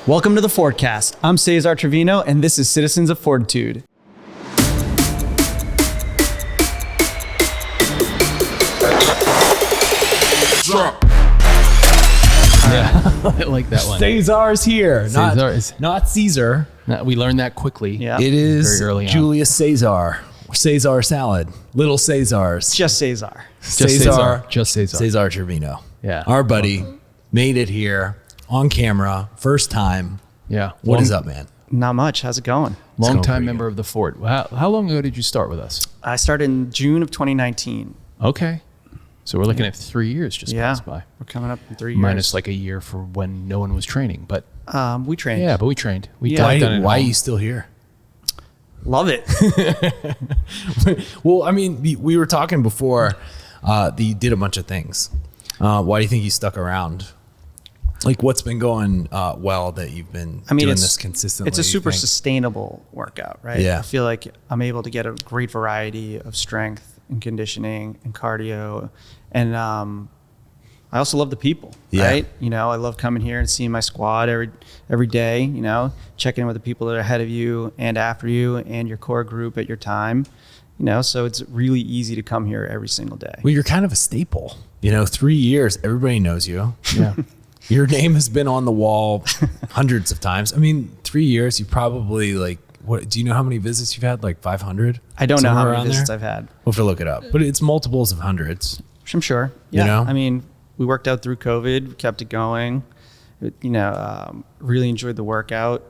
Welcome to the Fortcast. I'm Cesar Trevino, and this is Citizens of Fortitude. I like that one. Cesar's here. Cesar Not Caesar. We learned that quickly. Yeah. It is Very early on. Julius Caesar. Caesar salad. Little Caesars. Just Cesar. Just Cesar. Just Cesar. Cesar Trevino. Yeah. Our buddy made it here on camera. First time. Yeah. What is up, man? Not much. How's it going? Long going time pretty member of the Fort. How long ago did you start with us? I started in June of 2019. Okay. So we're looking at 3 years just passed by. We're coming up in 3 years. Minus like a year for when no one was training. But we trained. yeah, but we trained. We Yeah. done it Why are at you home. still here? Love it. Well, I mean, we were talking before that you did a bunch of things. Why do you think you stuck around? Like, what's been going well that you've been doing this consistently? It's a super you think? sustainable workout, right? Yeah. I feel like I'm able to get a great variety of strength and conditioning and cardio. And I also love the people, Yeah. right? You know, I love coming here and seeing my squad every day, you know, checking in with the people that are ahead of you and after you and your core group at your time, you know, so it's really easy to come here every single day. Well, you're kind of a staple. 3 years, everybody knows you. Yeah. Your name has been on the wall hundreds of times. I mean, 3 years, you probably what? Do you know how many visits you've had? Like 500? I don't know how Somewhere many around visits there? I've had. We'll have to look it up, but it's multiples of hundreds. I'm sure. Yeah. know? I mean, we worked out through COVID, we kept it going. Really enjoyed the workout.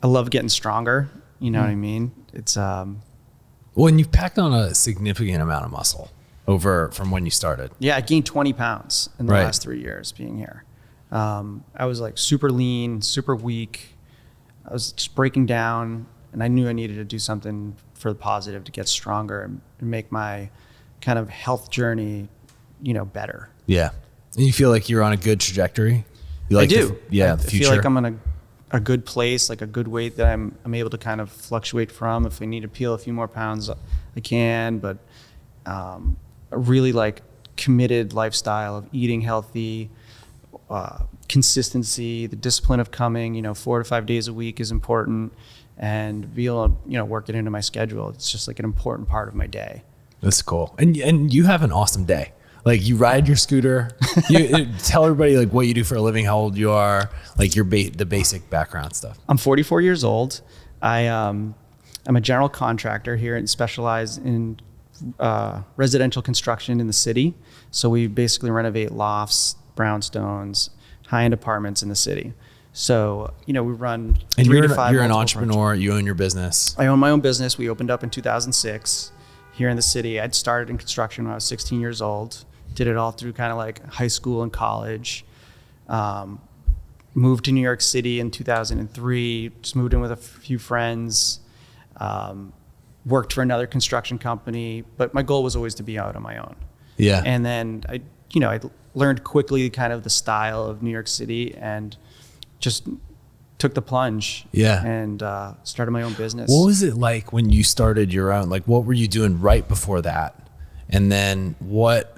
I love getting stronger. You know what I mean? It's Well, and you've packed on a significant amount of muscle from when you started. yeah, I gained 20 pounds in the Right. last 3 years being here. I was like super lean, super weak. I was just breaking down, and I knew I needed to do something for the positive to get stronger and make my kind of health journey, better. Yeah. And you feel like you're on a good trajectory? You I like do. the I future? feel like I'm in a good place, like a good weight that I'm able to kind of fluctuate from. If I need to peel a few more pounds, I can. But a really committed lifestyle of eating healthy, consistency, the discipline of coming. 4 to 5 days a week is important, and be able to work it into my schedule. It's just like an important part of my day. That's cool. And you have an awesome day. Like, you ride your scooter. You tell everybody what you do for a living, how old you are, the basic background stuff. I'm 44 years old. I'm a general contractor here and specialize in residential construction in the city. So we basically renovate lofts, brownstones, high-end apartments in the city. So, we run And 3 you're to 5 an multiple entrepreneur. You own your business. I own my own business. We opened up in 2006 here in the city. I'd started in construction when I was 16 years old. Did it all through kind of high school and college. Moved to New York City in 2003. Just moved in with a few friends. Worked for another construction company, but my goal was always to be out on my own. Yeah. And then I learned quickly kind of the style of New York City and just took the plunge. Yeah. And started my own business. What was it like when you started your own? What were you doing right before that? And then what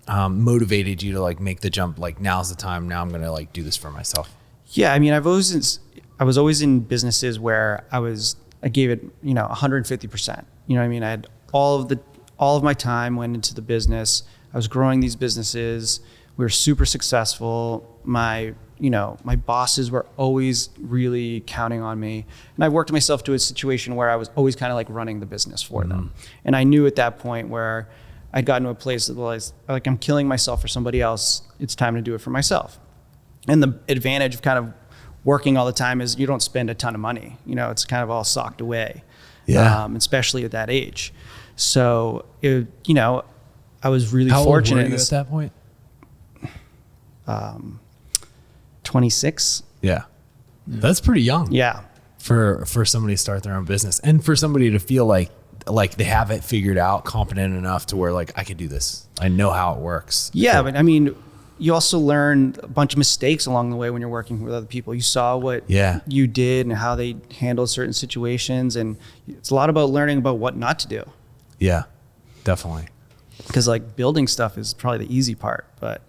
motivated you to make the jump? Now's the time. Now I'm going to do this for myself. Yeah. I mean, I was always in businesses where I gave it, 150%. You know what I mean? I had all of my time went into the business. I was growing these businesses. We were super successful. My bosses were always really counting on me. And I worked myself to a situation where I was always kind of running the business for them. And I knew at that point where I'd gotten to a place that was I'm killing myself for somebody else. It's time to do it for myself. And the advantage of kind of working all the time is you don't spend a ton of money. It's kind of all socked away. Yeah. Especially at that age. So, I was really How fortunate. old were you at that point? 26. Yeah. That's pretty young. Yeah. For somebody to start their own business and for somebody to feel like they have it figured out, competent enough to where I could do this. I know how it works. Yeah. But I mean, you also learn a bunch of mistakes along the way when you're working with other people. You saw what you did and how they handled certain situations. And it's a lot about learning about what not to do. Yeah, definitely. Because building stuff is probably the easy part, but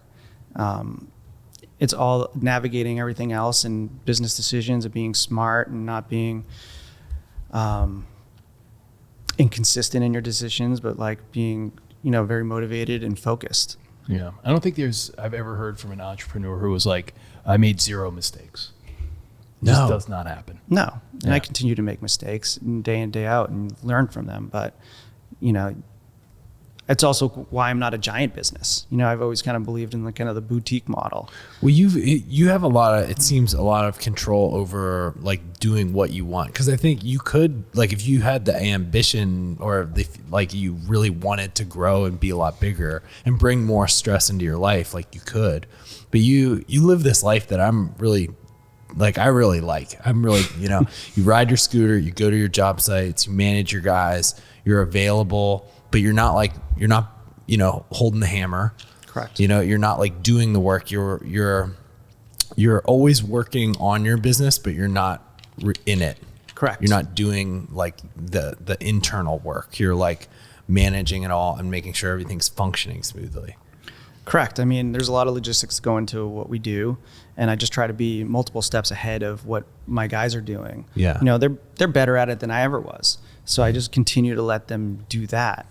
it's all navigating everything else and business decisions and being smart and not being inconsistent in your decisions, but like being, very motivated and focused. Yeah. I don't think I've ever heard from an entrepreneur who was like, I made 0 mistakes. It just does not happen. No. And I continue to make mistakes day in, day out and learn from them. But, it's also why I'm not a giant business. I've always kind of believed in the kind of the boutique model. Well, you have it seems a lot of control over like doing what you want. Cause I think you could, like, if you had the ambition or you really wanted to grow and be a lot bigger and bring more stress into your life, like you could, but you live this life that I'm really like. I'm really, you ride your scooter, you go to your job sites, you manage your guys, you're available, but you're not holding the hammer. Correct. You're not like doing the work. You're always working on your business, but you're not in it. Correct. You're not doing like the internal work. You're like managing it all and making sure everything's functioning smoothly. Correct. I mean, there's a lot of logistics go into what we do, and I just try to be multiple steps ahead of what my guys are doing. Yeah. They're better at it than I ever was. So I just continue to let them do that.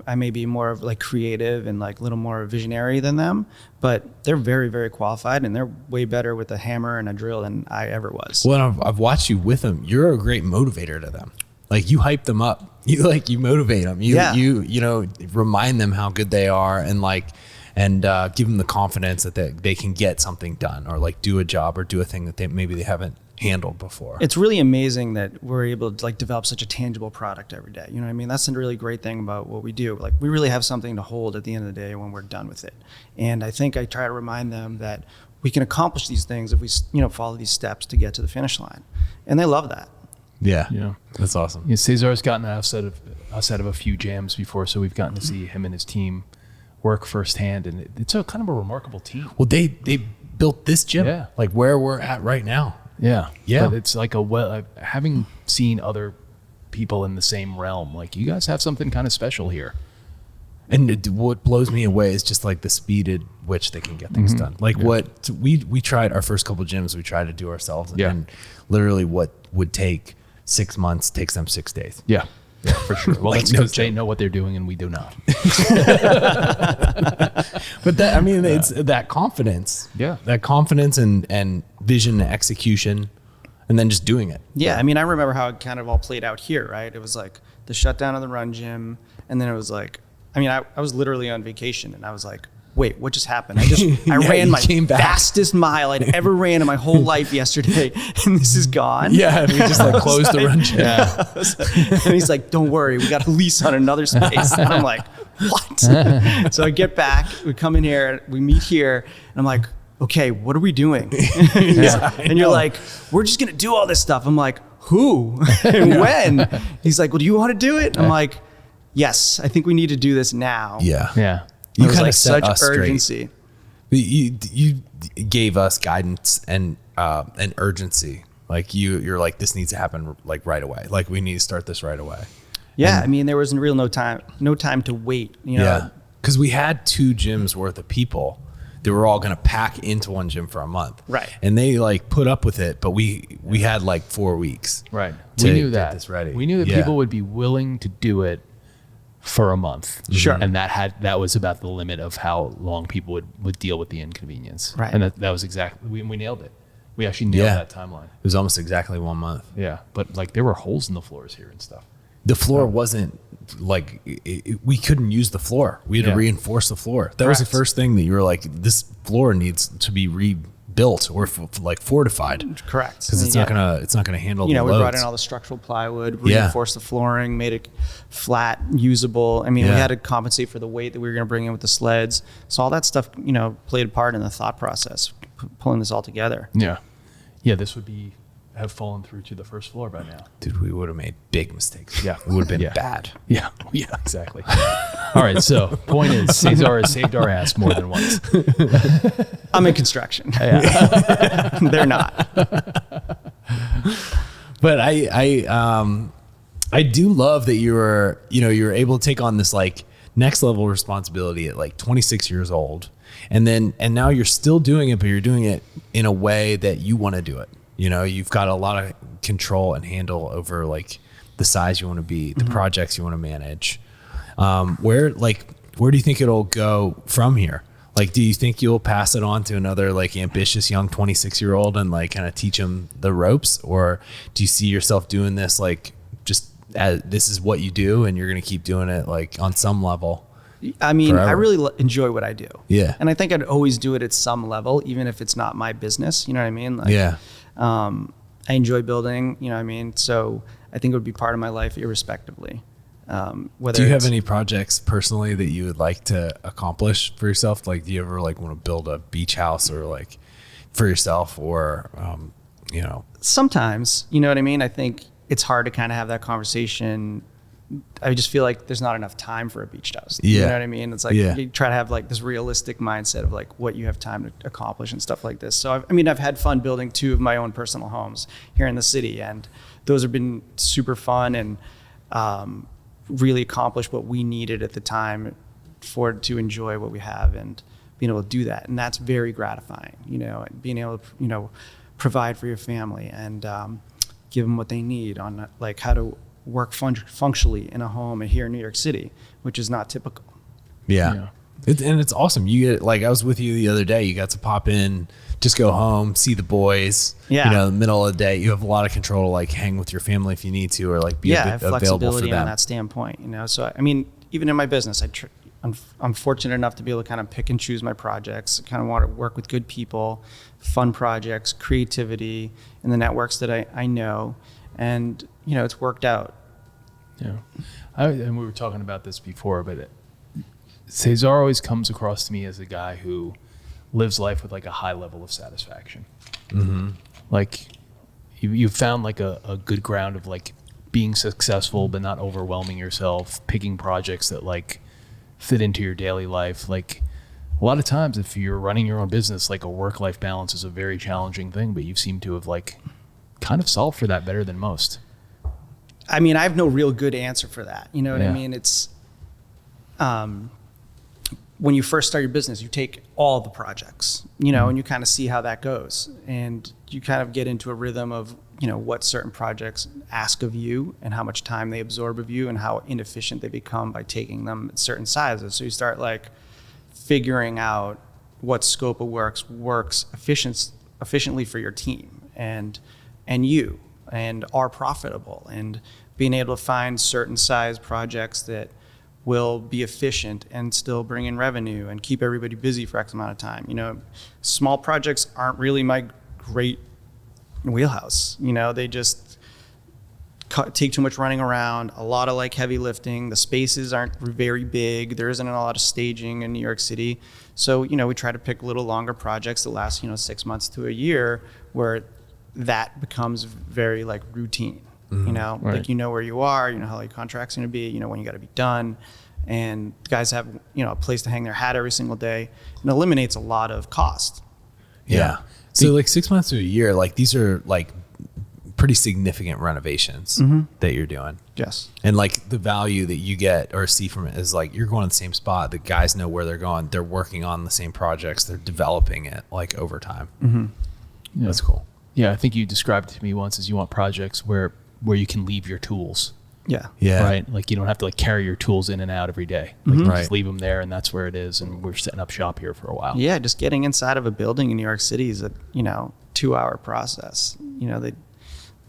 I may be more of like creative and like a little more visionary than them, but they're very, very qualified and they're way better with a hammer and a drill than I ever was. Well, I've watched you with them. You're a great motivator to them. Like you hype them up. You motivate them. You remind them how good they are and give them the confidence that they can get something done or like do a job or do a thing that they haven't handled before. It's really amazing that we're able to like develop such a tangible product every day. You know what I mean? That's a really great thing about what we do. Like we really have something to hold at the end of the day when we're done with it. And I think I try to remind them that we can accomplish these things if we, follow these steps to get to the finish line. And they love that. Yeah. That's awesome. Yeah, Cesar's gotten us out of a few jams before, so we've gotten to see him and his team work firsthand, and it's a kind of a remarkable team. Well, they built this gym, like where we're at right now. Yeah. But it's like having seen other people in the same realm, like you guys have something kind of special here. And what blows me away is just like the speed at which they can get things done. Like what we tried our first couple gyms, we tried to do ourselves, and literally what would take 6 months takes them 6 days. Yeah, for sure. Well, that's because they know what they're doing and we do not. But it's that confidence. Yeah. That confidence and vision and execution and then just doing it. Yeah. I mean, I remember how it kind of all played out here, right? It was like the shutdown of the run gym. And then it was like, I was literally on vacation and I was like, wait, what just happened? I ran my fastest mile I'd ever ran in my whole life yesterday, and this is gone. Yeah, and we just like closed the run gym. Yeah. And he's like, don't worry, we got a lease on another space. And I'm like, what? So I get back, we come in here, we meet here, and I'm like, okay, what are we doing? And you're like, we're just gonna do all this stuff. I'm like, who and when? He's like, well, do you want to do it? I'm like, yes, I think we need to do this now. Yeah. You kind of like set such us urgency. Straight. You gave us guidance and urgency. Like you're like, this needs to happen like right away. Like we need to start this right away. Yeah, I mean, there was no time to wait. Yeah, because we had 2 gyms worth of people that were all going to pack into one gym for a month. Right. And they like put up with it, but we had like 4 weeks. Right. To We knew get that. this ready. We knew that people would be willing to do it for a month. Sure. And that was about the limit of how long people would deal with the inconvenience. Right. And that was exactly, we nailed it. We actually nailed that timeline. It was almost exactly 1 month. Yeah. But like there were holes in the floors here and stuff. The floor wasn't like, we couldn't use the floor. We had to reinforce the floor. That was the first thing that you were like, this floor needs to be rebuilt or like fortified. Correct. Because it's not gonna handle the loads. We brought in all the structural plywood, reinforced the flooring, made it flat, usable. I mean, we had to compensate for the weight that we were going to bring in with the sleds. So all that stuff, played a part in the thought process, pulling this all together. Yeah. Yeah. This would have fallen through to the first floor by now. Dude, we would have made big mistakes. Yeah. It would have been bad. Yeah. Yeah, exactly. All right. So point is, Cesar has saved our ass more than once. I'm in construction. They're not. But I do love that you're able to take on this like next level responsibility at like 26 years old and now you're still doing it, but you're doing it in a way that you want to do it. You know, you've got a lot of control and handle over like the size you want to be, the projects you want to manage. Where do you think it'll go from here? Like, do you think you'll pass it on to another like ambitious young 26-year-old and like kind of teach them the ropes? Or do you see yourself doing this like just as this is what you do and you're going to keep doing it like on some level? I mean, forever? I really enjoy what I do. Yeah. And I think I'd always do it at some level, even if it's not my business. You know what I mean? Like, Yeah. I enjoy building, you know what I mean? So I think it would be part of my life irrespectively. Do you have any projects personally that you would like to accomplish for yourself? Like, do you ever like want to build a beach house or like for yourself or, you know? Sometimes, you know what I mean? I think it's hard to kind of have that conversation. I just feel like there's not enough time for a beach house. Yeah. You know what I mean? It's like you try to have like this realistic mindset of like what you have time to accomplish and stuff like this. So I've had fun building 2 of my own personal homes here in the city, and those have been super fun and really accomplished what we needed at the time to enjoy what we have and being able to do that. And that's very gratifying, you know, and being able to, you know, provide for your family and give them what they need on like how to work functionally in a home here in New York City, which is not typical. Yeah. And it's awesome. You get like, I was with you the other day, you got to pop in, just go home, see the boys, you know, in the middle of the day, you have a lot of control to like hang with your family if you need to, or like be available for flexibility them. on that standpoint, you know? So, I mean, even in my business, I'm fortunate enough to be able to kind of pick and choose my projects. I kind of want to work with good people, fun projects, creativity, and the networks that I know. And, you know, it's worked out. Yeah. And we were talking about this before, but Cesar always comes across to me as a guy who lives life with like a high level of satisfaction. Mm-hmm. Like you found like a good ground of like being successful, but not overwhelming yourself, picking projects that like fit into your daily life. Like a lot of times if you're running your own business, like a work-life balance is a very challenging thing, but you seem to have like kind of solved for that better than most. I mean, I have no real good answer for that. You know what I mean? It's, when you first start your business, you take all the projects, you know, and you kind of see how that goes. And you kind of get into a rhythm of, you know, what certain projects ask of you and how much time they absorb of you and how inefficient they become by taking them at certain sizes. So you start like figuring out what scope of works efficiently for your team and you and are profitable, and being able to find certain size projects that will be efficient and still bring in revenue and keep everybody busy for X amount of time. You know, small projects aren't really my great wheelhouse. You know, they just take too much running around, a lot of like heavy lifting. The spaces aren't very big. There isn't a lot of staging in New York City. So, you know, we try to pick little longer projects that last, you know, 6 months to a year, where that becomes very like routine. You know, like, you know where you are, you know how your contract's going to be, you know when you got to be done, and guys have, you know, a place to hang their hat every single day, and eliminates a lot of cost. Yeah. So like 6 months to a year, like these are like pretty significant renovations that you're doing. Yes. And like the value that you get or see from it is like you're going to the same spot. The guys know where they're going. They're working on the same projects. They're developing it like over time. Yeah. That's cool. Yeah. I think you described it to me once as you want projects where you can leave your tools. Yeah. Right. Like you don't have to like carry your tools in and out every day. Like you just leave them there, and that's where it is. And we're setting up shop here for a while. Yeah. Just getting inside of a building in New York City is a, you know, 2-hour process. You know, they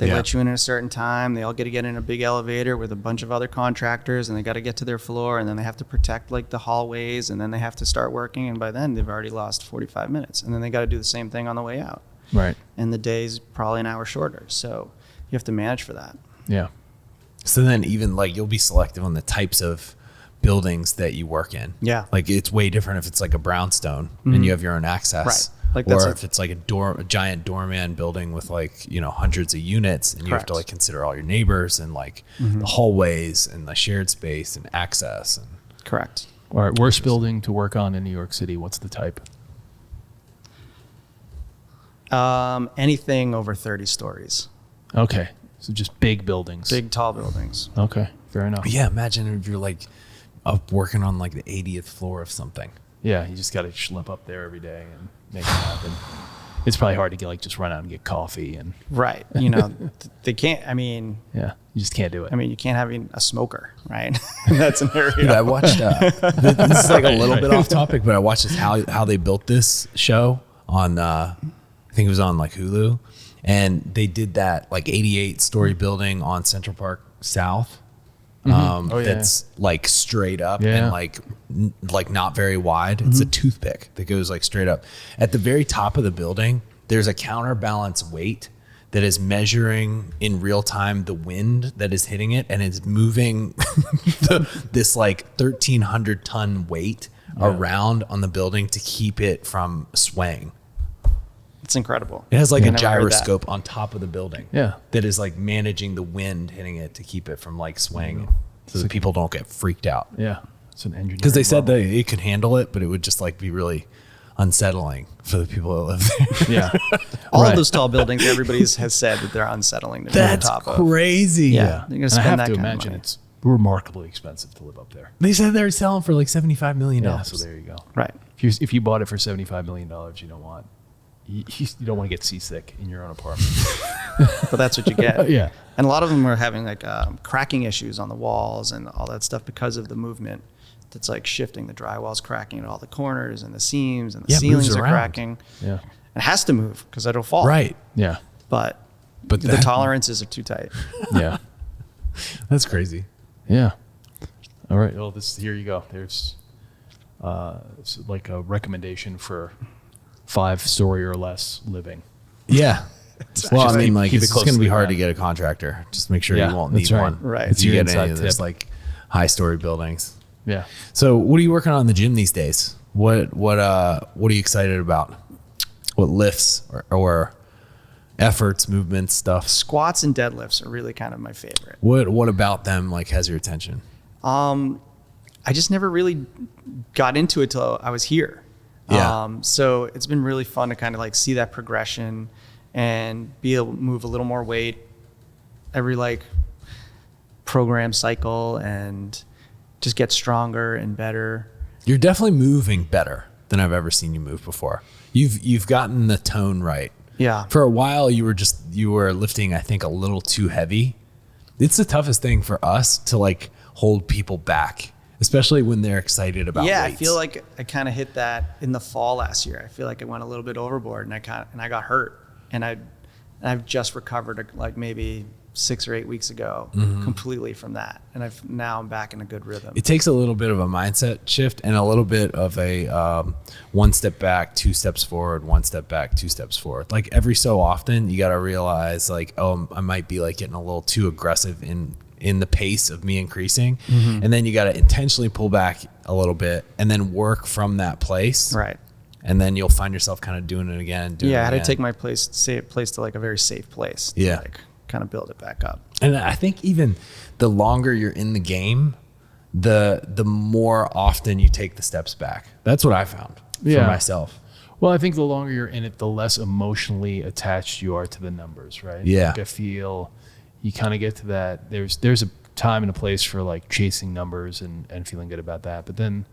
let you in at a certain time. They all get in a big elevator with a bunch of other contractors, and they got to get to their floor, and then they have to protect like the hallways, and then they have to start working. And by then they've already lost 45 minutes, and then they got to do the same thing on the way out. Right. And the day's probably an hour shorter. So you have to manage for that. Yeah. So then even like you'll be selective on the types of buildings that you work in. Yeah. Like it's way different if it's like a brownstone and you have your own access. Right. Like or if it's like a giant doorman building with like, you know, hundreds of units, and you have to like consider all your neighbors and like the hallways and the shared space and access. And Correct. All right. Worst building to work on in New York City. What's the type? Anything over 30 stories. Okay. So just big buildings. Big, tall buildings. Okay. Fair enough. But yeah, imagine if you're like up working on like the 80th floor of something. Yeah, you just got to schlep up there every day and make it happen. It's probably hard to get just run out and get coffee and Right. They can't, yeah, you just can't do it. you can't have a smoker, right? In that scenario. Dude, I watched. This is like a little bit off topic, but I watched this how they built this show on. I think it was on Hulu, and they did that 88-story building on Central Park South. That's straight up and not very wide. It's a toothpick that goes straight up. At the very top of the building, there's a counterbalance weight that is measuring in real time the wind that is hitting it, and it's moving this 1,300 ton weight around on the building to keep it from swaying. It's incredible. It has a gyroscope on top of the building. Yeah. That is managing the wind hitting it to keep it from swaying so that people don't get freaked out. Yeah. It's an engineering. Because they said that it could handle it, but it would just be really unsettling for the people that live there. Yeah. All of those tall buildings, everybody has said that they're unsettling to be on That's top of. crazy. Yeah. You're gonna spend I have that to kind of imagine money. it's remarkably expensive to live up there. They said they're selling for $75 million. Yeah, so there you go. Right. If you bought it for $75 million, you don't want to get seasick in your own apartment. But that's what you get. Yeah. And a lot of them are having cracking issues on the walls and all that stuff because of the movement that's shifting. The drywall's cracking at all the corners and the seams and the ceilings moves are around. cracking. Yeah. It has to move because it'll fall. Right. Yeah. But the that- tolerances are too tight. Yeah. That's crazy. Yeah. All right. Well, here you go. There's it's a recommendation for 5-story or less living. Yeah. Well, Just keep it it's close going to to be the hard ground. to get a contractor. Just make sure Yeah, you won't that's need right. one. Right. If It's you your get any of inside this tip. high-story buildings. Yeah. So, what are you working on in the gym these days? What are you excited about? What lifts or efforts, movements, stuff? Squats and deadlifts are really kind of my favorite. What about them has your attention? I just never really got into it till I was here. Yeah. So it's been really fun to kind of see that progression and be able to move a little more weight every program cycle and just get stronger and better. You're definitely moving better than I've ever seen you move before. You've gotten the tone right. Yeah. For a while, you were lifting, I think, a little too heavy. It's the toughest thing for us to hold people back, especially when they're excited about weights. I feel like I kind of hit that in the fall last year. I feel like I went a little bit overboard and I got hurt, and I've just recovered maybe 6 or 8 weeks ago completely from that, and now I'm back in a good rhythm. It takes a little bit of a mindset shift and a little bit of a 1 step back, 2 steps forward, 1 step back, 2 steps forward. Every so often, you got to realize I might be getting a little too aggressive in the pace of me increasing, and then you got to intentionally pull back a little bit and then work from that place. Right. And then you'll find yourself kind of doing it again. I had to take my place to a very safe place. To kind of build it back up. And I think even the longer you're in the game, the more often you take the steps back. That's what I found for myself. Well, I think the longer you're in it, the less emotionally attached you are to the numbers, right? Yeah. I feel you kind of get to that. There's a time and a place for chasing numbers and feeling good about that. But then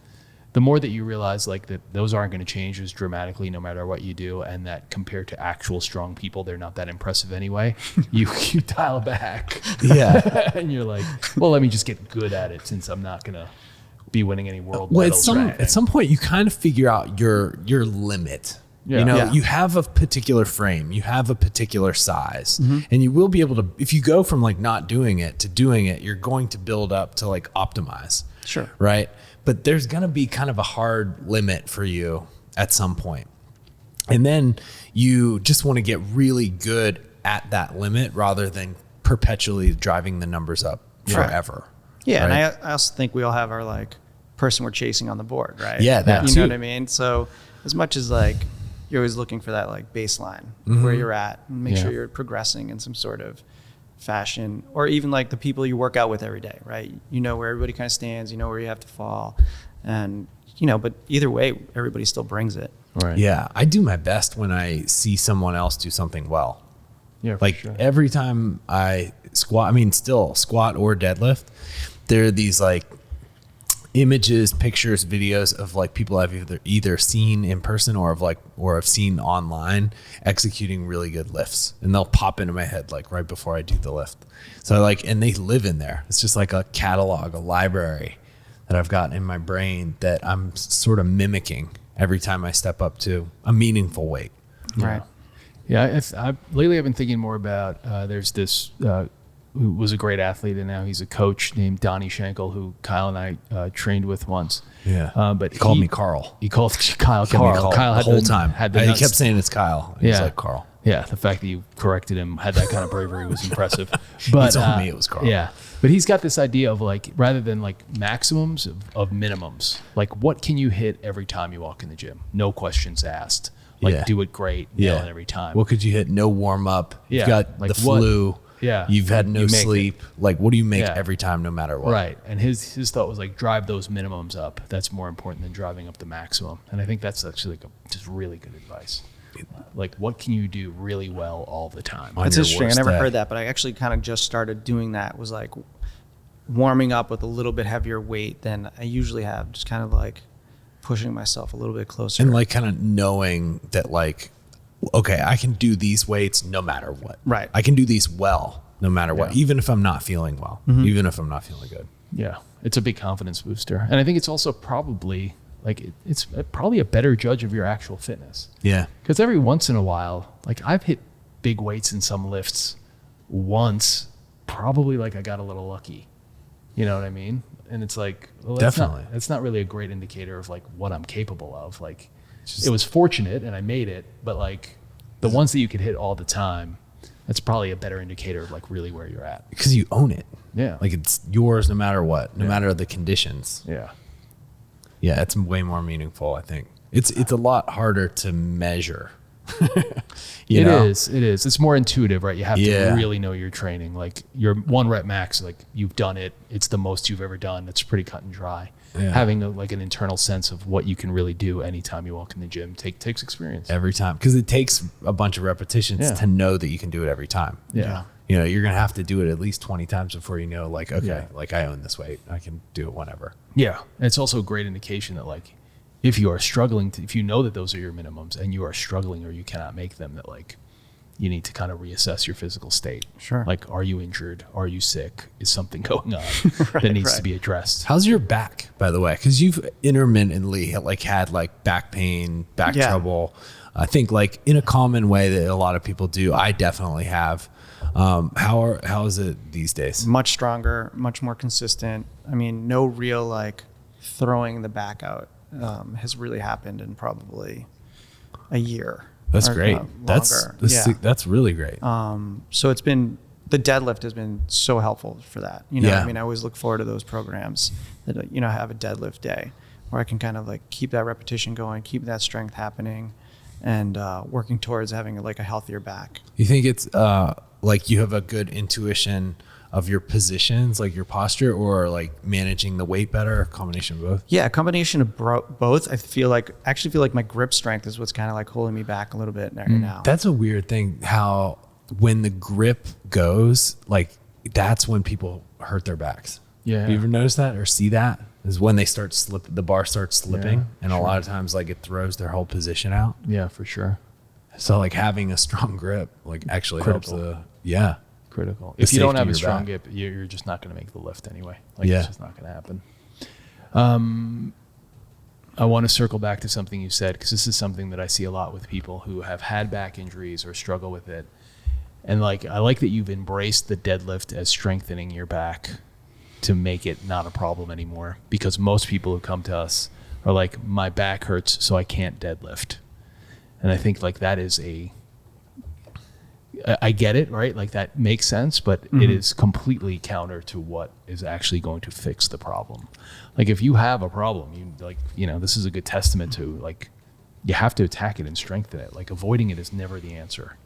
the more that you realize that those aren't going to change as dramatically no matter what you do, and that compared to actual strong people, they're not that impressive anyway, you dial back. Yeah. And you're well, let me just get good at it since I'm not going to be winning any world medals. At some point you kind of figure out your limit. Yeah. You have a particular frame, you have a particular size, and you will be able to, if you go from not doing it to doing it, you're going to build up to optimize. Sure. Right. But there's going to be kind of a hard limit for you at some point. And then you just want to get really good at that limit rather than perpetually driving the numbers up forever. Yeah. Right? And I also think we all have our person we're chasing on the board, right? Yeah, that you too. know what I mean? So as much as you're always looking for that baseline where you're at and make sure you're progressing in some sort of fashion, or even the people you work out with every day, right? You know where everybody kind of stands, you know where you have to fall, and but either way, everybody still brings it. Right. Yeah. I do my best when I see someone else do something well. Yeah. For sure. Every time I squat or deadlift, there are these images, pictures, videos of like people I've either seen in person or have seen online executing really good lifts, and they'll pop into my head like right before I do the lift. So like, and they live in there. It's just like a catalog, a library that I've got in my brain that I'm sort of mimicking every time I step up to a meaningful weight. Right. Yeah. Lately I've been thinking more about, there's this, who was a great athlete and now he's a coach named Donnie Schenkel, who Kyle and I trained with once. Yeah. But he called me Carl. He called Kyle He called me Carl. Carl the whole time. He kept saying it's Kyle. He's Yeah. like Carl. Yeah, the fact that you corrected him, had that kind of bravery was impressive. But He told me it was Carl. Yeah, but he's got this idea of like, rather than like maximums, of minimums. Like, what can you hit every time you walk in the gym? No questions asked. Like, Yeah. do it great, nail it every time. What could you hit? No warm up. Yeah. You've got Like the flu. Yeah. You've had no You make sleep. Like, what do you make Yeah. every time, no matter what? Right, and his thought was like, drive those minimums up. That's more important than driving up the maximum. And I think that's actually like just really good advice. Like, what can you do really well all the time? On That's your interesting. I worst never day. heard that, but I actually kind of just started doing that. Was like warming up with a little bit heavier weight than I usually have. Just kind of like pushing myself a little bit closer. And like kind of knowing that like, okay, I can do these weights no matter what. Right. I can do these well no matter what, Yeah. even if I'm not feeling well, Mm-hmm. even if I'm not feeling good. Yeah, it's a big confidence booster. And I think it's also probably like, it's probably a better judge of your actual fitness. Yeah. Because every once in a while, like I've hit big weights in some lifts once, probably like I got a little lucky. You know what I mean? And it's like, well, Definitely. that's not really a great indicator of like what I'm capable of. Like, it was fortunate and I made it, but like the ones that you could hit all the time, that's probably a better indicator of like really where you're at. Because you own it. Yeah. Like it's yours no matter what, no Yeah. matter the conditions. Yeah. Yeah, it's way more meaningful, I think. It's a lot harder to measure. It know? is. It's more intuitive, right? You have Yeah. to really know your training. Like your 1 rep max, like you've done it. It's the most you've ever done. It's pretty cut and dry. Yeah. Having like an internal sense of what you can really do anytime you walk in the gym takes experience. Every time. Because it takes a bunch of repetitions Yeah. to know that you can do it every time. Yeah. You know, you're going to have to do it at least 20 times before you know, like, okay, Yeah. like I own this weight. I can do it whenever. Yeah. And it's also a great indication that like, if you are struggling if you know that those are your minimums and you are struggling or you cannot make them, that like you need to kind of reassess your physical state. Sure. Like, are you injured? Are you sick? Is something going on that needs to be addressed? How's your back, by the way? Because you've intermittently like had like back pain, back Yeah. trouble. I think like in a common way that a lot of people do. I definitely have. How is it these days? much stronger, much more consistent. I mean, no real like throwing the back out has really happened in probably a year. That's or, great. Longer. That's really great. So it's been, the deadlift has been so helpful for that. You know, Yeah. I mean, I always look forward to those programs that, you know, have a deadlift day where I can kind of like keep that repetition going, keep that strength happening, and working towards having like a healthier back. You think it's like you have a good intuition of your positions, like your posture, or like managing the weight better, a combination of both? Yeah, a combination of both. I feel like my grip strength is what's kind of like holding me back a little bit right now. That's a weird thing, how when the grip goes, like that's when people hurt their backs. Yeah. Have you ever noticed that or see that? Is when they start the bar starts slipping, Yeah, and a lot of times like it throws their whole position out. Yeah, for sure. So like having a strong grip like actually Critical. helps yeah. Critical. The If you don't safety have of a your strong back. grip, you're just not going to make the lift anyway. Like, Yeah. it's just not going to happen. I want to circle back to something you said, because this is something that I see a lot with people who have had back injuries or struggle with it. And like, I like that you've embraced the deadlift as strengthening your back to make it not a problem anymore, because most people who come to us are like, my back hurts, so I can't deadlift. And I think like that is I get it, right? Like that makes sense, but it is completely counter to what is actually going to fix the problem. Like if you have a problem, this is a good testament to like, you have to attack it and strengthen it. Like avoiding it is never the answer.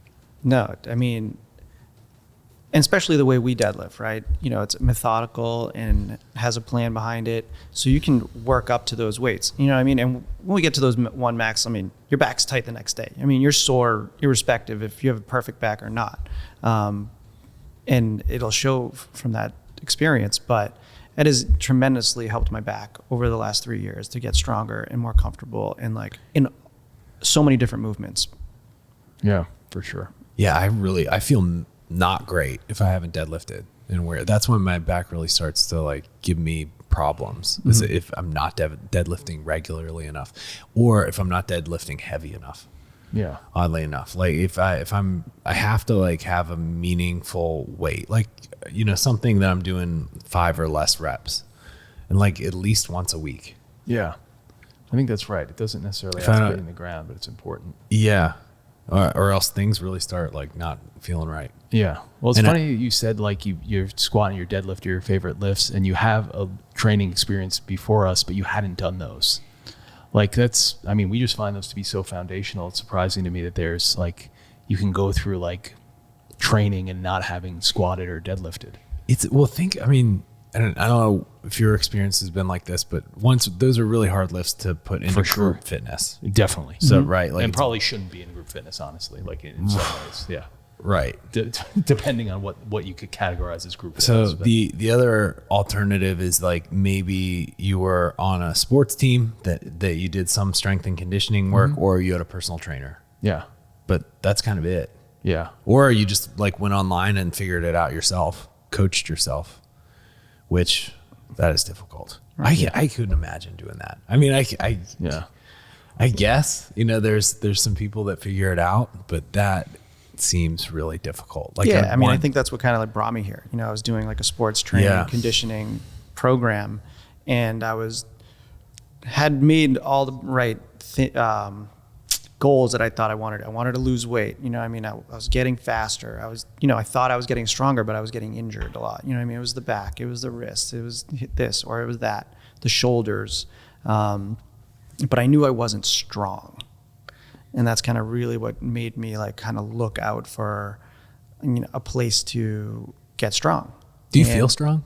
No, I mean, and especially the way we deadlift, right? You know, it's methodical and has a plan behind it. So you can work up to those weights, you know what I mean? And when we get to those one max, I mean, your back's tight the next day. I mean, you're sore irrespective if you have a perfect back or not. And it'll show from that experience. But it has tremendously helped my back over the last 3 years to get stronger and more comfortable and like in so many different movements. Yeah, for sure. Yeah, I feel not great if I haven't deadlifted, and where that's when my back really starts to like give me problems. Is if I'm not deadlifting regularly enough, or if I'm not deadlifting heavy enough. Yeah. Oddly enough, like if I have to like have a meaningful weight, like, you know, something that I'm doing 5 or less reps, and like at least once a week. Yeah. I think that's right. It doesn't necessarily If have I to don't- be in the ground, but it's important. Yeah. Or else things really start like not feeling right. Yeah. Well, it's And funny you said like your squat and your deadlift are your favorite lifts, and you have a training experience before us, but you hadn't done those. Like that's, I mean, we just find those to be so foundational. It's surprising to me that there's like, you can go through like training and not having squatted or deadlifted. I mean, I don't know if your experience has been like this, but those are really hard lifts to put into For sure. group fitness. Definitely. So, right. Like and it's- probably shouldn't be in group fitness, honestly, like in some ways. Yeah. right. Depending on what you could categorize as group So fitness. But the other alternative is like maybe you were on a sports team that you did some strength and conditioning work, or you had a personal trainer, yeah. but that's kind of it. Yeah. Or you just like went online and figured it out yourself, coached yourself, which that is difficult. I couldn't imagine doing that. I mean, Yeah. I guess, you know, there's some people that figure it out, but that seems really difficult. Like, Yeah, I mean, I think that's what kind of like brought me here. You know, I was doing like a sports training conditioning program, and had made all the right goals that I thought I wanted. I wanted to lose weight. You know, I mean, I was getting faster. I thought I was getting stronger, but I was getting injured a lot. You know what I mean? It was the back, it was the wrist, it was this, or it was that, the shoulders. But I knew I wasn't strong. And that's kind of really what made me like kind of look out for, you know, a place to get strong. do you And feel strong?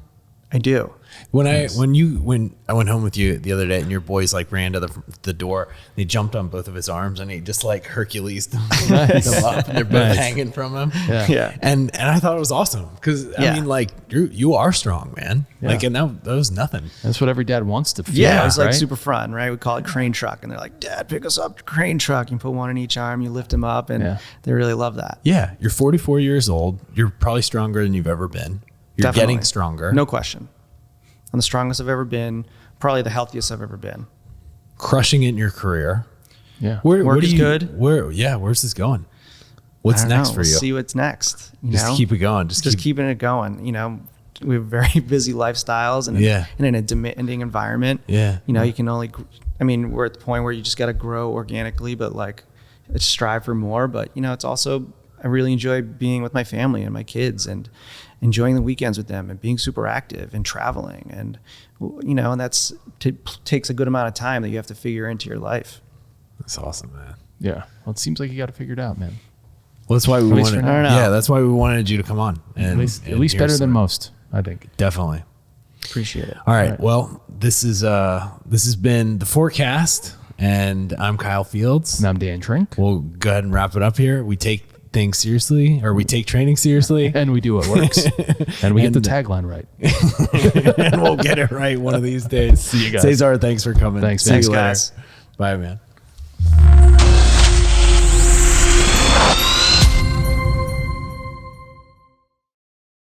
I do. When I went home with you the other day, and your boys like ran to the door, they jumped on both of his arms, and he just like Hercules them up, and they're both hanging from him. Yeah. And I thought it was awesome because I mean, like you are strong, man. Yeah. Like, and that was nothing. That's what every dad wants to feel. Yeah, it was like right? super fun, right? We call it crane truck, and they're like, "Dad, pick us up, crane truck." You put one in each arm, you lift them up, and they really love that. Yeah, you're 44 years old. You're probably stronger than you've ever been. You're Definitely. getting stronger. No question. I'm the strongest I've ever been, probably the healthiest I've ever been. Crushing it in your career. Yeah. Work is good. Where's this going? What's I don't next know. for you? We'll see what's next. You Just know? keep it going. Just keeping it going. You know, we have very busy lifestyles and in a demanding environment. Yeah. You know, you can only, I mean, we're at the point where you just got to grow organically, but like strive for more. But, you know, it's also, I really enjoy being with my family and my kids and enjoying the weekends with them and being super active and traveling. And, you know, and that's takes a good amount of time that you have to figure into your life. That's awesome, man. Yeah. Well, it seems like you got to figure it out, man. Well, that's why we least wanted. for now. Yeah, that's why we wanted you to come on. And, At least better than most, I think. Definitely. Appreciate it. All right. Well, this has been the forecast, and I'm Kyle Fields. And I'm Dan Trink. We'll go ahead and wrap it up here. We take things seriously, or we take training seriously, And we do what works. And we get the tagline right. and we'll get it right one of these days. See you guys. Cesar, thanks for coming. Thanks, See man. you Thanks, later. guys. Bye, man.